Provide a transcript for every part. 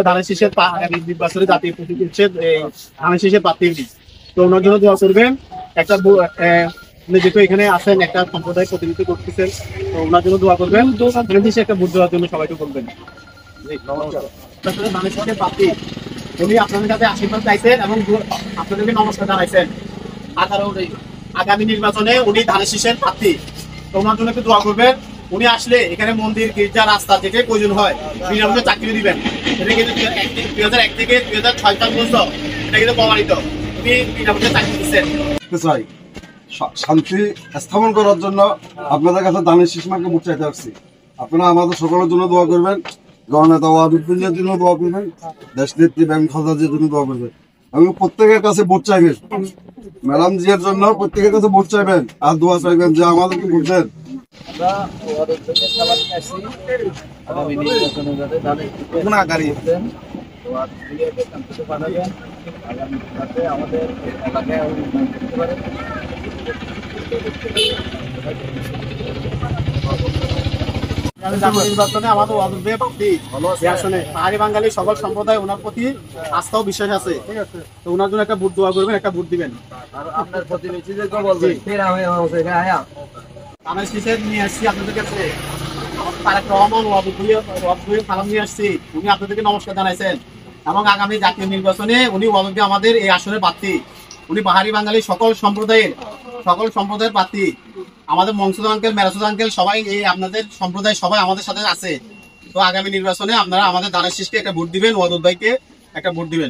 ধানের শীষের নির্বাচনে জাতীয় প্রতীক হচ্ছে ধানের শীষের প্রার্থী। তো ওনার জন্য দোয়া করবেন। একটা যেহেতু এখানে আসেন একটা সম্প্রদায় প্রতিনিধিত্ব করতেছেন, তো ওনার জন্য দোয়া করবেন। ধানের শীষে একটা ভোট দেওয়ার জন্য সবাইকে বলবেন। ধানের শীষের প্রার্থী উনি আপনাদের কাছে আশীর্বাদ চাইছেন এবং আপনাদেরকে নমস্কার জানাইছেন। আগামী নির্বাচনে উনি ধানের শীষের প্রার্থী, তো ওনার জন্য একটু দোয়া করবেন। উনি আসলে এখানে মন্দির, গির্জা, রাস্তা যেটাই প্রয়োজন হয় বিনামূল্যে চাকরি দিবেন। এটা কিন্তু 2001 থেকে 2006 সাল পর্যন্ত এটা কিন্তু প্রমাণিত। উনি বিনামূল্যে চাকরি দিচ্ছেন। শান্তি স্থাপন করার জন্য আপনাদের কাছে ধানের শীষ মার্কে ভোট চাইতে আসছি। আপনারা আমাদের সকলের জন্য দোয়া করবেন, জননেতা ওয়াদুদ্দিনের জন্য দোয়া করবেন, দেশ নেত্রী বেগম খালেদা জিয়ার জন্য দোয়া করবেন এবং প্রত্যেকের কাছে ভোট চাইবেন। ম্যাডাম জিয়ার জন্য প্রত্যেকের কাছে ভোট চাইবেন আর দোয়া চাইবেন যে আমাদেরকে ভোট দেন। নির্বাচনে আমাদের পাহাড়ি বাঙালি সকল সম্প্রদায় ওনার প্রতি আস্থা ও বিশ্বাস আছে, ঠিক আছে? তো ওনার জন্য একটা ভোট দোয়া করবেন, একটা ভোট দিবেন। ধানের শীষে নিয়ে আসছি আপনাদের কাছে তারেক রহমান সালাম নিয়ে আসছি। উনি আপনাদেরকে নমস্কার জানাইছেন এবং আগামী জাতীয় নির্বাচনে উনি আমাদের এই আসনের প্রার্থী। উনি পাহাড়ি বাঙালি সকল সম্প্রদায়ের প্রার্থী। আমাদের মনসুর আঙ্কেল, মেরাসুদ আঙ্কেল সবাই এই আপনাদের সম্প্রদায় সবাই আমাদের সাথে আছে। তো আগামী নির্বাচনে আপনারা আমাদের ধানের শীষকে একটা ভোট দিবেন, ওয়াদুদ ভাইকে একটা ভোট দিবেন।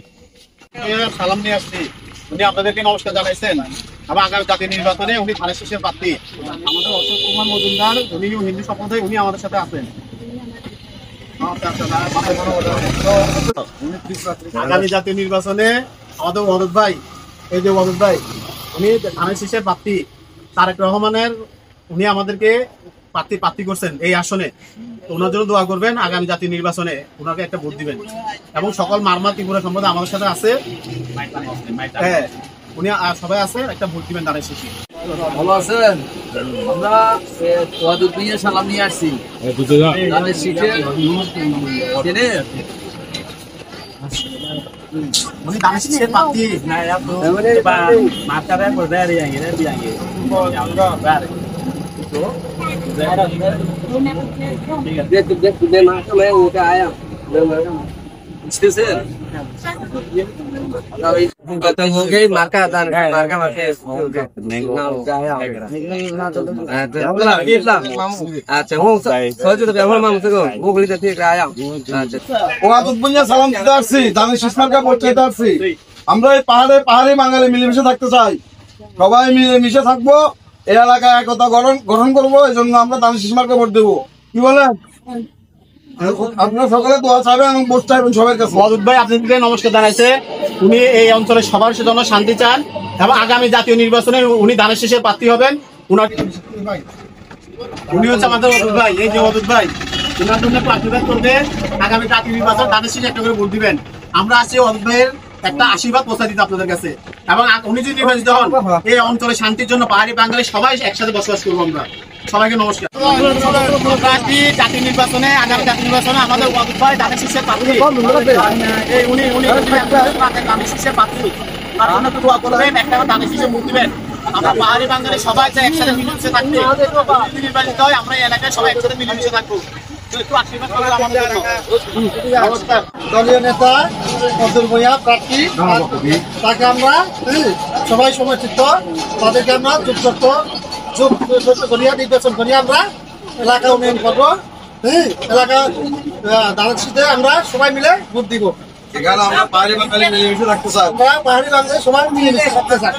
সালাম নিয়ে আসছি, উনি আপনাদেরকে নমস্কার জানাইছেন এবং আগামী জাতীয় নির্বাচনে উনি ধানের শীষের প্রার্থী। আমাদের অশোক কুমার মজুমদার, উনি হিন্দু সম্প্রদায়, উনি আমাদের সাথে আছেন। আগামী জাতীয় নির্বাচনে আমাদের ওয়াদুদ ভাই, এই যে ওয়াদুদ ভাই, উনি ধানের শীষের প্রার্থী। তারেক রহমানের উনি আমাদেরকে প্রার্থী করছেন এই আসনে। ওনার জন্য দোয়া করবেন, আগামী জাতীয় নির্বাচনে ওনাকে একটা ভোট দিবেন এবং সকল মারমা ত্রিপুরা সম্প্রদায় আমাদের সাথে আছে। হ্যাঁ, উনি সবাই আছে, একটা ভোট দিবেন ধানের শীষে। ভালো আছেন? আমরা ওয়াদুদ ভাইয়া সালাম নিয়ে আসছি। ধানের শীষে উনি ধানের শীষের প্রার্থী। আমরা এই পাহাড়ি বাঙালি মিলেমিশে থাকতে চাই, সবাই মিলেমিশে থাকবো, এই এলাকায় একতা গঠন করবো। এই জন্য আমরা ধানের শীষ মার্কে ভোট দেবো। কি বলেন? আপনারা সকলে দোয়া চাইবেন এবং ভোট চাইবেন সবার কাছে। ওয়াদুদ ভাই আপনাদেরকে নমস্কার জানাইছে। উনি এই অঞ্চলের সবার জন্য শান্তি চান এবং আগামী জাতীয় নির্বাচনে উনি ধানের শীষের প্রার্থী হবেন। উনি হচ্ছে আমাদের ওয়াদুদ ভাই। এই যে ওয়াদুদ ভাই, ওনার জন্য প্রার্থীবাদ করবে। আগামী জাতীয় নির্বাচন ধানের শীষে একটা করে ভোট দিবেন। আমরা আছি ওয়াদুদ ভাইয়ের একটা আশীর্বাদ পৌঁছে দিতে আপনাদের কাছে এবং উনি যদি নির্বাচিত হন এই অঞ্চলে শান্তির জন্য পাহাড়ি বাঙালি সবাই একসাথে বসবাস করবো। আমরা সবাইকে নমস্কার। জাতীয় নির্বাচনে আগামী জাতীয় নির্বাচনে আমাদের ওয়াদুদ ভাই ধানের শীষের প্রার্থী। উনি ধানের শীষের প্রার্থী। তার জন্য দোয়া করবেন, একটা ধানের শীষে ভোট দিবেন। আমরা পাহাড়ি বাঙালি সবাই চাই একসাথে মিলেমিশে থাকতে। যদি নির্বাচিত হয় আমরা এই এলাকায় সবাই একসাথে মিলেমিশে থাকবো। একটু আশীর্বাদ করবেন আমাদের জন্য। নমস্কার। দলীয় নেতা অতুল ভূঁইয়া প্রার্থী, তাকে আমরা সবাই সমর্থিত, তাদেরকে আমরা যুক্ত করিয়া নির্বাচন করিয়া আমরা এলাকা উন্নয়ন করবো। এলাকা ধানের শীষে আমরা সবাই মিলে ভোট দিব। এখানে আমরা পাহাড়ি বাঙালি মিলেমিশে থাকতে চাই। আমরা পাহাড়ি বাঙালি সবাই মিলেমিশে থাকতে চাই।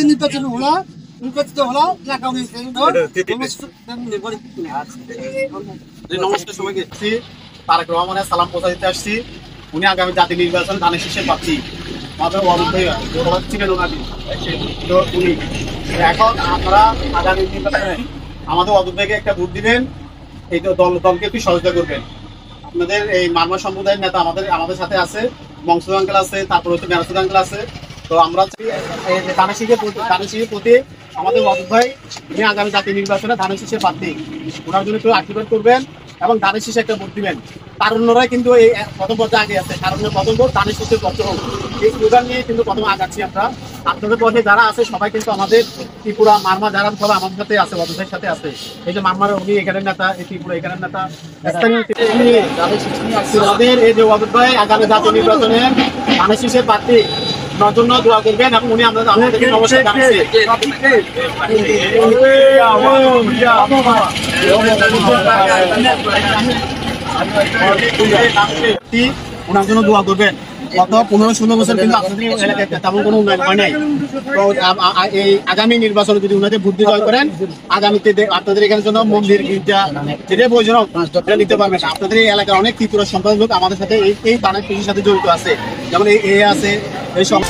নির্বাচন হলো নির্বাচিত হলো নমস্কার সবাইকে। তারেক রহমানের সালাম পৌঁছা দিতে আসছি। উনি আগামী জাতীয় নির্বাচনে ধানের শীষের প্রার্থী। আমাদের ওয়াদুদ ভাই ছিলেন ওনাকে। তো উনি এখন আপনারা আগামী নির্বাচনে আমাদের ওয়াদুদ ভাইকে একটা ভোট দিবেন। এই দলকে একটু সহযোগিতা করবেন। আপনাদের এই মারমা সম্প্রদায়ের নেতা আমাদের সাথে আছে, মনসুর আঙ্কেল আছে, তারপর হচ্ছে মেরাসুদ আঙ্কেল আছে। তো আমরা ধানের প্রতি আমাদের ওয়াদুদ ভাই উনি আগামী জাতীয় নির্বাচনে ধানের শীষের প্রার্থী, ওনার জন্য একটু আশীর্বাদ করবেন এবং ধানের শীষে একটা ভোট দিবেন। তারুণ্যরাই কিন্তু এই প্রথম পর্যায়ে আগে আছে, তারুণ্যের প্রথম ভোট ধানের শীষের পক্ষ হোক, এই স্লোগান নিয়ে কিন্তু প্রথমে আগাচ্ছি আমরা। আপনাদের পথে যারা আছে সবাই কিন্তু আমাদের ত্রিপুরা মারমা যারা সবাই আমাদের সাথে আছে, ওয়াদুদ ভাইয়ের সাথে আছে। এই যে মারমার উনি এখানের নেতা, এই ত্রিপুরা এখানের নেতা, স্থানীয় আমাদের এই যে ওয়াদুদ ভাই আগামী জাতীয় নির্বাচনে ধানের শীষের প্রার্থী ওনার জন্য দোয়া করবেন এবং উনি আমাদেরকে নমস্কার জানাচ্ছি। ওনার জন্য দোয়া করবেন। গত 15-16 বছর কিন্তু আপনাদের এলাকায় তেমন কোনো উন্নয়ন হয় নাই। তো এই আগামী নির্বাচনে যদি উনাদের বুদ্ধি জয় করেন, আগামীতে আপনাদের এখানে জন্য মন্দির গির্জা যেটা প্রয়োজন সেটা নিতে পারবেন। আপনাদের এই এলাকার অনেক ত্রিপুরা সম্প্রদায়ের লোক আমাদের সাথে এই ধানের কৃষির সাথে জড়িত আছে, যেমন এই আছে এই সব।